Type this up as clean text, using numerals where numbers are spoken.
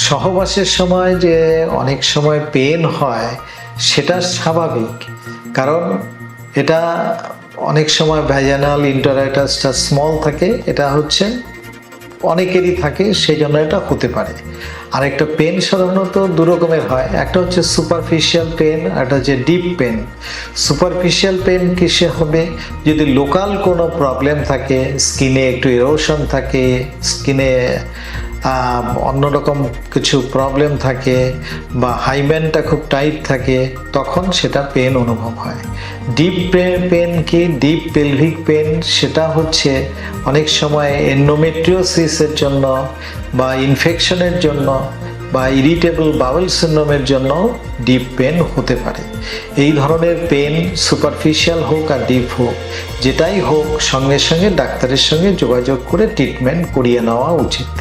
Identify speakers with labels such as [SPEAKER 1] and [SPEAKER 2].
[SPEAKER 1] সহবাসের সময় যে অনেক সময় পেন হয় সেটা স্বাভাবিক, কারণ এটা অনেক সময় ভ্যাজানাল ইন্টারআইটাসটা স্মল থাকে, এটা হচ্ছে অনেকেরই থাকে, সেই জন্য এটা হতে পারে। আর একটা পেন সাধারণত দু রকমের হয়, একটা হচ্ছে সুপারফিশিয়াল পেন, একটা হচ্ছে ডিপ পেন। সুপারফিশিয়াল পেন কিসে হবে? যদি লোকাল কোনো প্রবলেম থাকে, স্কিনে একটু ইরোশন থাকে, স্কিনে অন্যরকম কিছু প্রবলেম থাকে, বা হাইম্যানটা খুব টাইট থাকে, তখন সেটা পেন অনুভব হয়। ডিপ পেন কি? ডিপ পেলভিক পেন, সেটা হচ্ছে অনেক সময় এন্ডোমেট্রিওসিসের জন্য বা ইনফেকশনের জন্য বা ইরিটেবল বাউল সিনড্রোমের জন্য ডিপ পেন হতে পারে। এই ধরনের পেন সুপারফিশিয়াল হোক আর ডিপ হোক, যেটাই হোক, সঙ্গে সঙ্গে ডাক্তারের সঙ্গে যোগাযোগ করে ট্রিটমেন্ট করিয়ে নেওয়া উচিত।